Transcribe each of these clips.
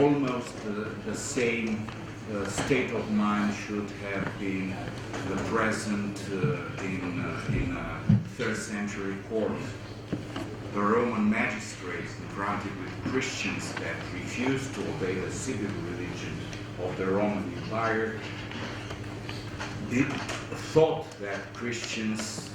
almost the same state of mind should have been present in a 3rd century court. The Roman magistrates confronted with Christians that refused to obey the civil religion of the Roman Empire thought that Christians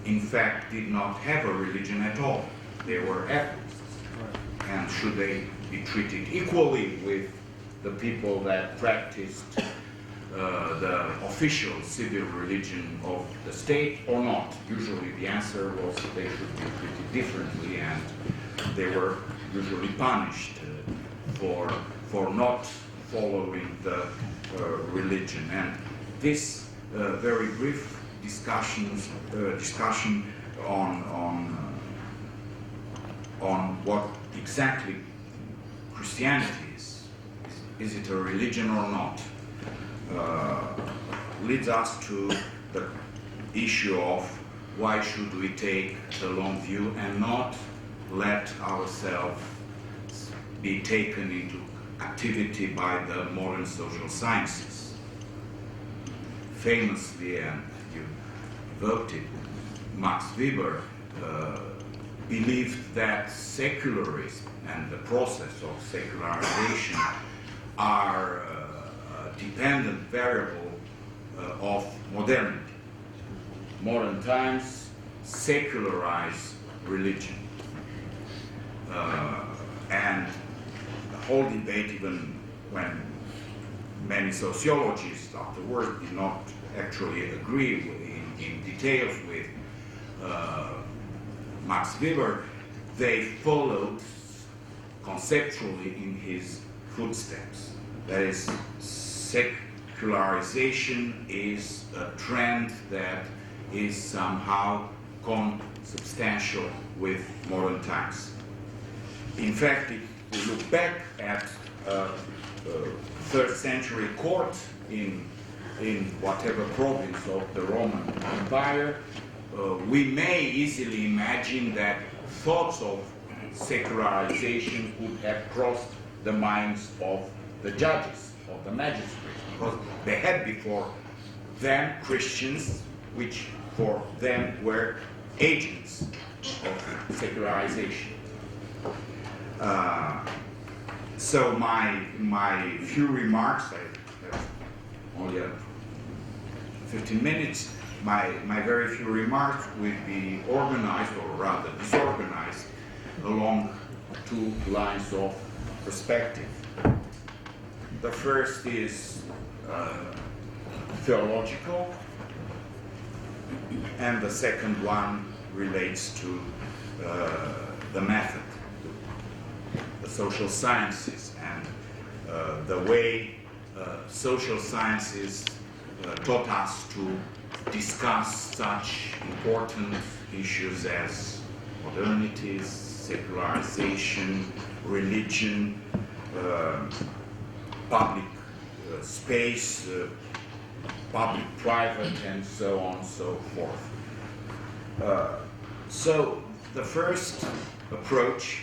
in fact did not have a religion at all. They were atheists. And should they be treated equally with the people that practiced the official civil religion of the state or not? Usually the answer was they should be treated differently, and they were usually punished for not following the religion. And this very brief discussion on what exactly Christianity is it a religion or not, leads us to the issue of why should we take the long view and not let ourselves be taken into activity by the modern social sciences. Famously, and you evoked it, Max Weber believed that secularism and the process of secularization are a dependent variable of modernity. Modern times secularize religion. And the whole debate, even when many sociologists afterwards did not actually agree in details with Max Weber, they followed conceptually in his footsteps. That is, secularization is a trend that is somehow consubstantial with modern times. In fact, if we look back at 3rd century court in whatever province of the Roman Empire, we may easily imagine that thoughts of secularization would have crossed the minds of the judges, of the magistrates, because they had before them Christians, which for them were agents of secularization. So my few remarks, I have only 15 minutes, my very few remarks will be organized, or rather disorganized, along 2 lines of perspective. The first is theological, and the second one relates to the method, the social sciences, and the way social sciences taught us to discuss such important issues as modernities, secularization, religion, public space, public-private, and so on and so forth. So the first approach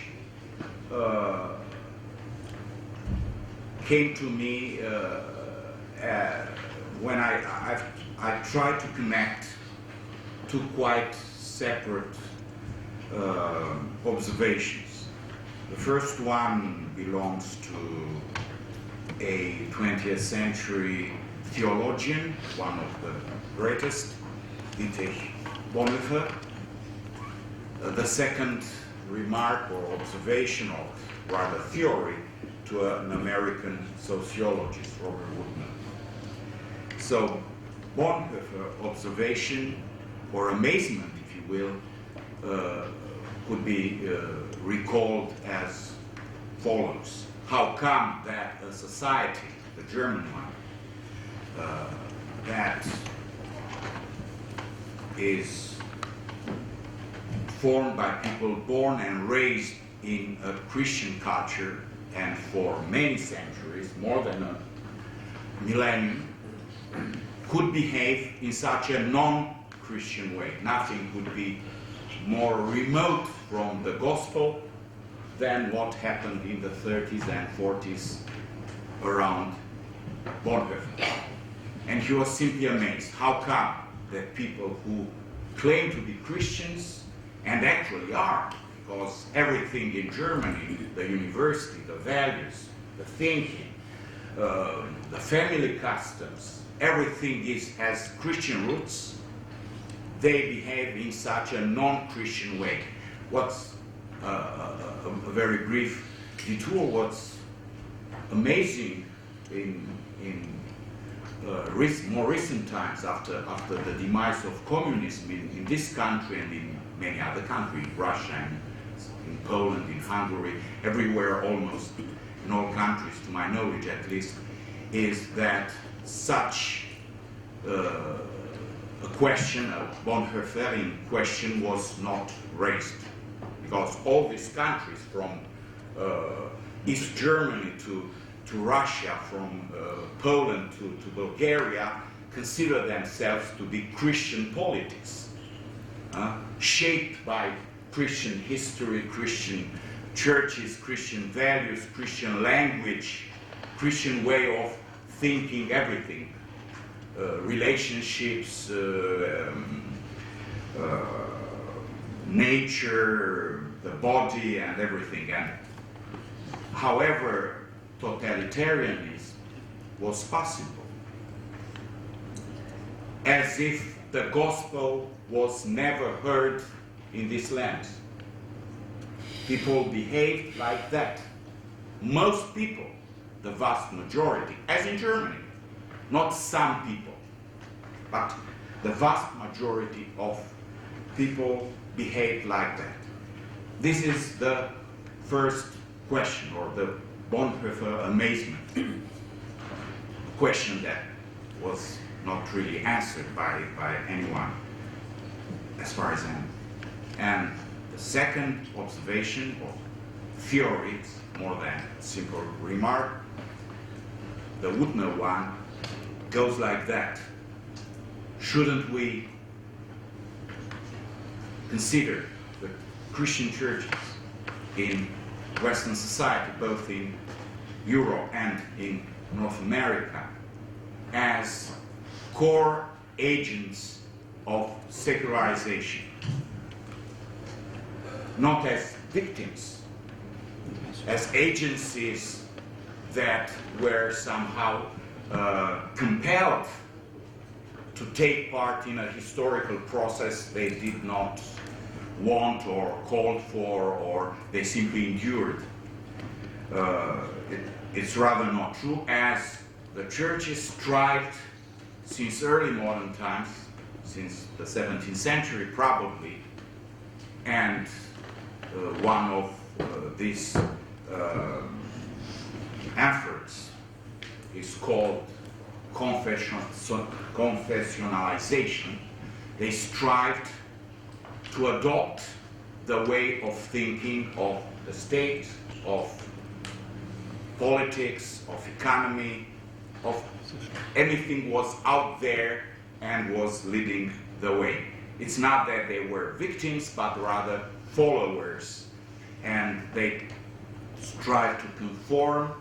came to me when I tried to connect 2 quite separate observations. The first one belongs to a 20th century theologian, one of the greatest, Dietrich Bonhoeffer. The second remark or observation, or rather theory, to an American sociologist, Robert Woodman. So Bonhoeffer observation, or amazement, if you will, could be recalled as follows. How come that a society, the German one, that is formed by people born and raised in a Christian culture, and for many centuries, more than a millennium, could behave in such a non-Christian way? Nothing could be more remote from the gospel than what happened in the 30s and 40s around Bonhoeffer. And he was simply amazed. How come that people who claim to be Christians, and actually are, because everything in Germany, the university, the values, the thinking, the family customs, everything has Christian roots, they behave in such a non-Christian way. What's a very brief detour, what's amazing in more recent times, after the demise of communism in this country and in many other countries, Russia and in Poland, in Hungary, everywhere almost, in all countries, to my knowledge at least, is that such a question, a Bonhoefferian question, was not raised. Because all these countries, from East Germany to Russia, from Poland to Bulgaria, consider themselves to be Christian politics, shaped by Christian history, Christian churches, Christian values, Christian language, Christian way of thinking everything, relationships, nature, the body, and everything. And however, totalitarianism was possible, as if the gospel was never heard in this land. People behaved like that. Most people, the vast majority, as in Germany, not some people, but the vast majority of people behaved like that. This is the first question, or the Bonhoeffer amazement question that was not really answered by anyone, as far as I know. And the second observation, or theory, it's more than a simple remark, the Woodner one, goes like that. Shouldn't we consider the Christian churches in Western society, both in Europe and in North America, as core agents of secularization, not as victims, as agencies that were somehow compelled to take part in a historical process they did not want or called for, or they simply endured. It's rather not true, as the churches strived since early modern times, since the 17th century probably, and one of these efforts is called confessionalization. They strived to adopt the way of thinking of the state, of politics, of economy, of anything was out there and was leading the way. It's not that they were victims, but rather followers, and they strive to conform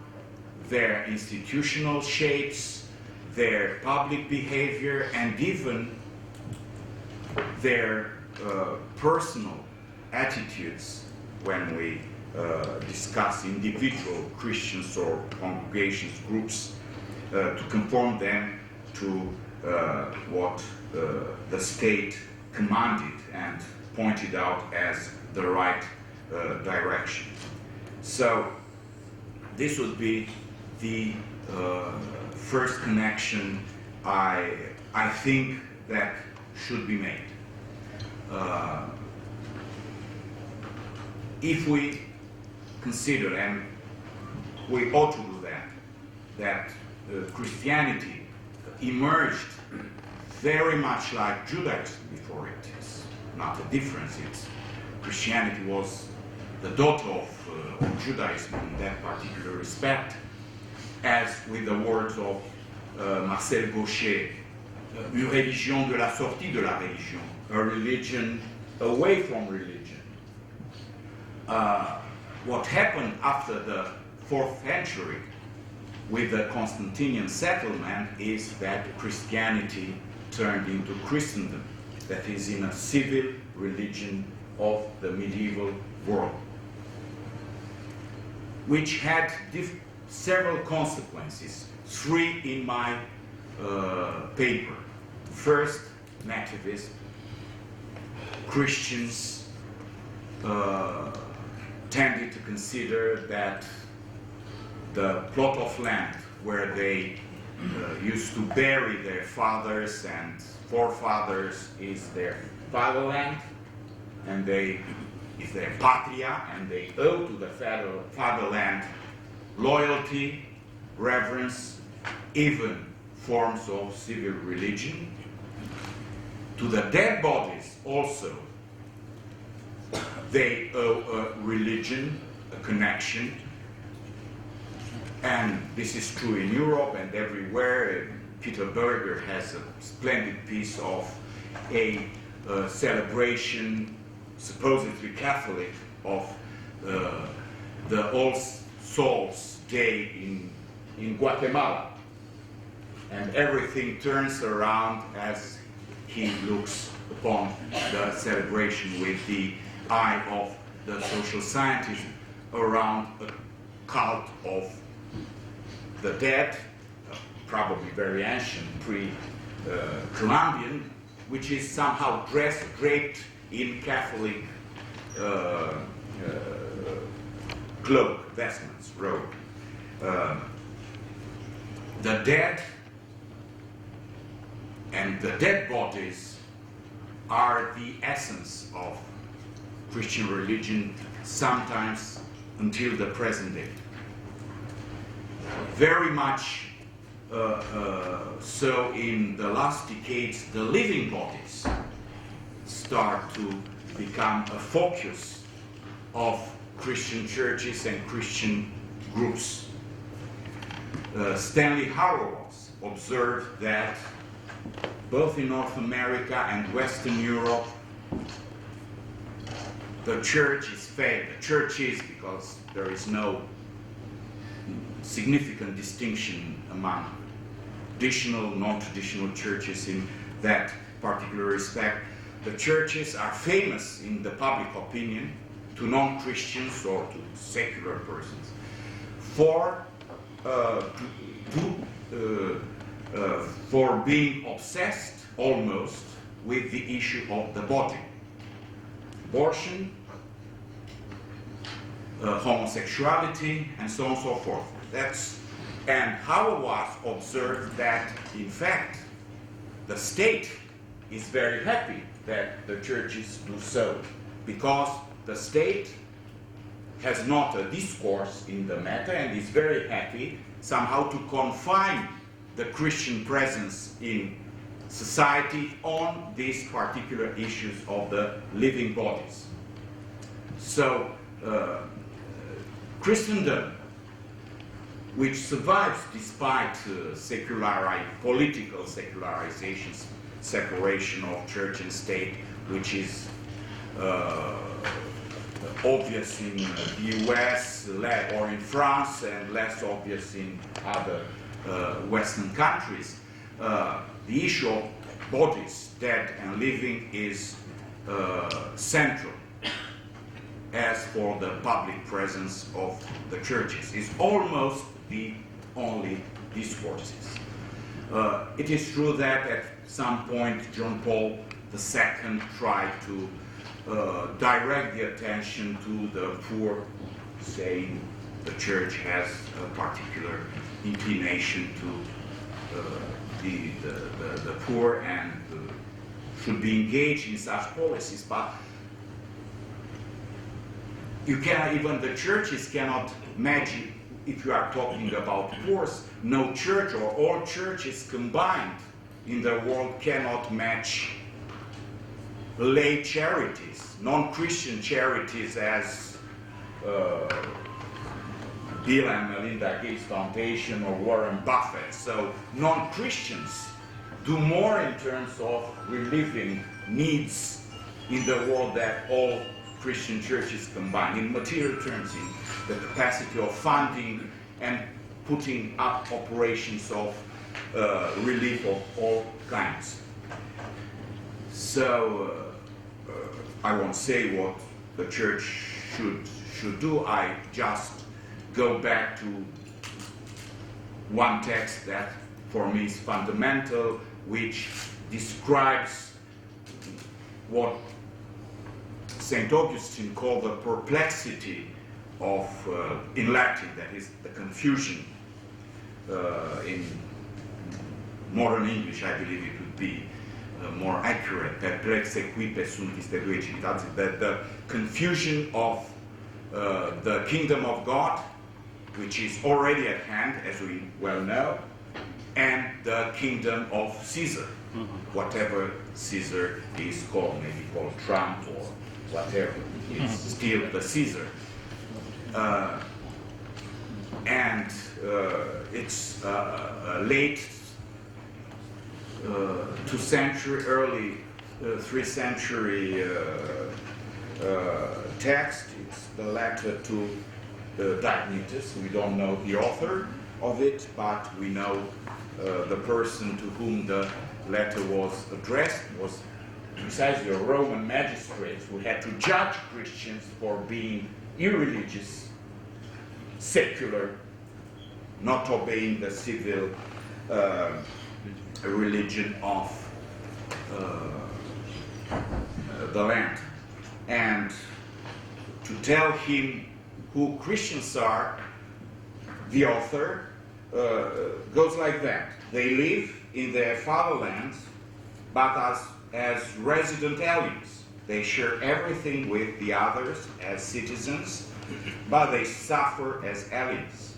their institutional shapes, their public behavior, and even their personal attitudes when we discuss individual Christians or congregations, groups, to conform them to what the state commanded and pointed out as the right direction. So this would be the first connection I think that should be made. If we consider, and we ought to do that Christianity emerged very much like Judaism before it. It's not a difference. Christianity was the daughter of Judaism in that particular respect, as with the words of Marcel Gauchet, une religion de la sortie de la religion, a religion away from religion. what happened after the 4th century with the Constantinian settlement is that Christianity turned into Christendom, that is, in a civil religion of the medieval world, which had several consequences, 3 in my paper. First, Nativism. Christians tended to consider that the plot of land where they used to bury their fathers and forefathers is their fatherland, and is their patria, and they owe to the fatherland loyalty, reverence, even forms of civil religion. To the dead bodies also, they owe a religion, a connection, and this is true in Europe and everywhere. Peter Berger has a splendid piece of a celebration, supposedly Catholic, of the All Souls Day in Guatemala. And everything turns around as he looks upon the celebration with the eye of the social scientist around a cult of the dead, probably very ancient, pre-Columbian, which is somehow draped in Catholic cloak, vestments, robe. The dead and the dead bodies are the essence of Christian religion, sometimes until the present day. Very much so in the last decades, the living bodies start to become a focus of Christian churches and Christian groups. Stanley Hauerwas observed that both in North America and Western Europe, the church is fed. The church is, because there is no significant distinction among traditional, non-traditional churches in that particular respect. The churches are famous in the public opinion to non-Christians or to secular persons for being obsessed almost with the issue of the body. Abortion, homosexuality, and so on and so forth. And Hauerwas observed that, in fact, the state is very happy that the churches do so, because the state has not a discourse in the matter and is very happy somehow to confine the Christian presence in society on these particular issues of the living bodies. So, Christendom, which survives despite political secularization, separation of church and state, which is obvious in the US or in France and less obvious in other Western countries. The issue of bodies, dead and living, is central as for the public presence of the churches. It's almost the only discourses. It is true that at some point John Paul II tried to direct the attention to the poor, saying the church has a particular inclination to the poor and should be engaged in such policies. But you cannot, even the churches cannot imagine, if you are talking about poor, no church or all churches combined in the world cannot match lay charities, non-Christian charities as Bill and Melinda Gates Foundation or Warren Buffett. So non-Christians do more in terms of relieving needs in the world than all Christian churches combined in material terms, in the capacity of funding and putting up operations of relief of all kinds. So I won't say what the church should do. I just go back to one text that for me is fundamental, which describes what St. Augustine called the perplexity of, in Latin, that is the confusion. In modern English, I believe it would be more accurate, perplexe quipe sunt iste due civitatis, that the confusion of the kingdom of God, which is already at hand, as we well know, and the kingdom of Caesar, whatever Caesar is called, maybe called Trump or whatever, it's still the Caesar. And it's late 2nd century, early 3rd century text. It's the letter to Diognetus. We don't know the author of it, but we know the person to whom the letter was addressed was precisely a Roman magistrate who had to judge Christians for being irreligious, secular, not obeying the civil religion of the land. And to tell him who Christians are, the author goes like that. They live in their fatherland, but as resident aliens. They share everything with the others as citizens, but they suffer as aliens.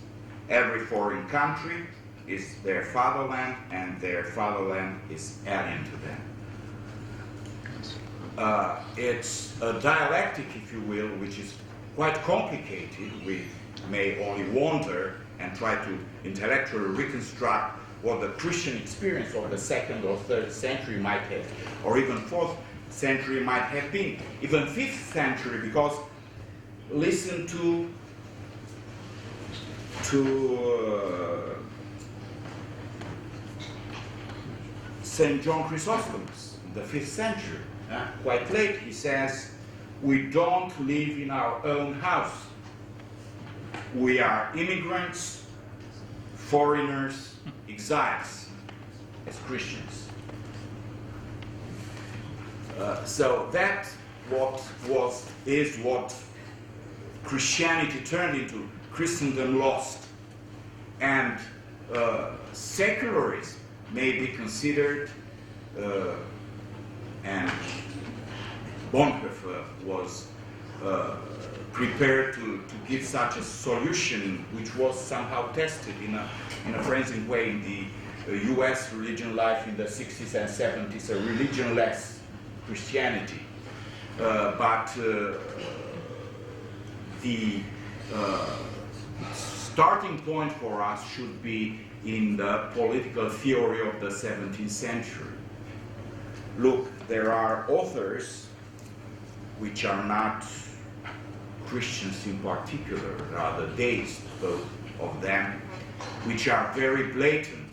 Every foreign country is their fatherland, and their fatherland is alien to them. It's a dialectic, if you will, which is quite complicated. We may only wonder and try to intellectually reconstruct what the Christian experience of the 2nd or 3rd century might have, or even 4th century might have been, even 5th century, because listen to St. John Chrysostom in the 5th century. Quite late, he says, we don't live in our own house. We are immigrants, foreigners, exiles, as Christians. So that is what Christianity turned into. Christendom lost, and secularism may be considered, and Bonhoeffer was prepared to give such a solution, which was somehow tested in a forensic way in the U.S. religion life in the 60s and 70s, a religionless Christianity. But the starting point for us should be in the political theory of the 17th century. Look, there are authors which are not Christians in particular, rather deists, both of them, which are very blatant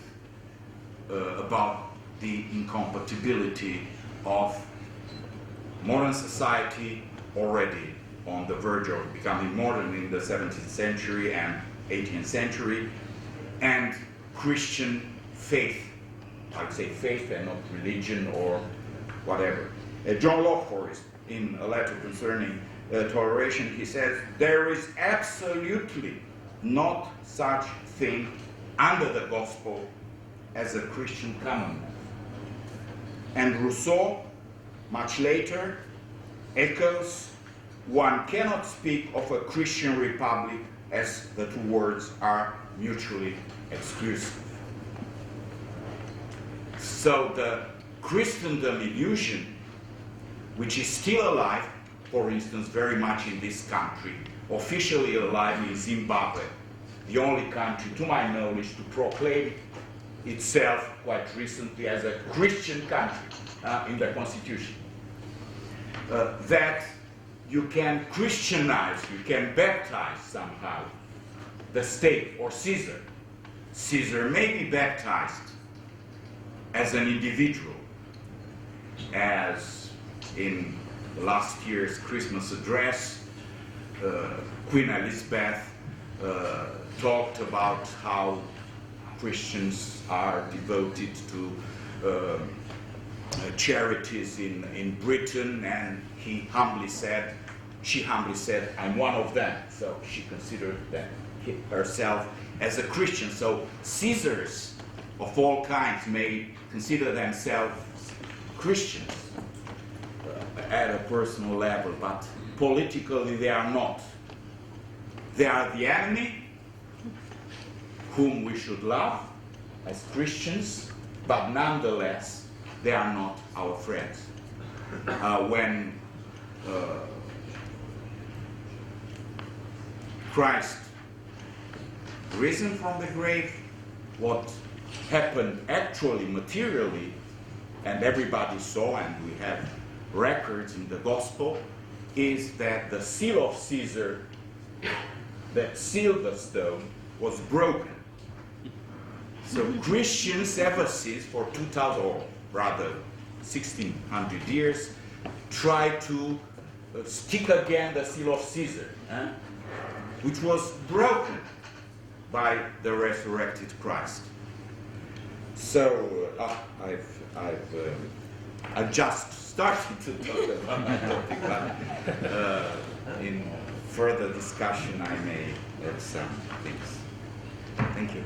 about the incompatibility of modern society, already on the verge of becoming modern in the 17th century and 18th century, and Christian faith. I'd say faith and not religion or whatever. John Locke, for instance, in a letter concerning toleration, he says, there is absolutely not such thing under the gospel as a Christian commandment. And Rousseau, much later, echoes, one cannot speak of a Christian republic as the two words are mutually exclusive. So the Christendom illusion, which is still alive, for instance, very much in this country, officially alive in Zimbabwe, the only country, to my knowledge, to proclaim itself quite recently as a Christian country in the constitution. That you can Christianize, you can baptize somehow the state or Caesar. Caesar may be baptized as an individual, as in last year's Christmas address, Queen Elizabeth talked about how Christians are devoted to charities in Britain, and she humbly said, I'm one of them. So she considered that herself as a Christian. So Caesars of all kinds may consider themselves Christians at a personal level, but politically they are not. They are the enemy whom we should love as Christians, but nonetheless they are not our friends. When Christ risen from the grave, what happened actually materially, and everybody saw, and we have records in the gospel, is that the seal of Caesar that sealed the stone was broken. So Christians ever since, for 2,000 or rather 1,600 years, try to stick again the seal of Caesar, which was broken by the resurrected Christ. So I've just started to talk about my topic, but in further discussion I may add some things. Thank you.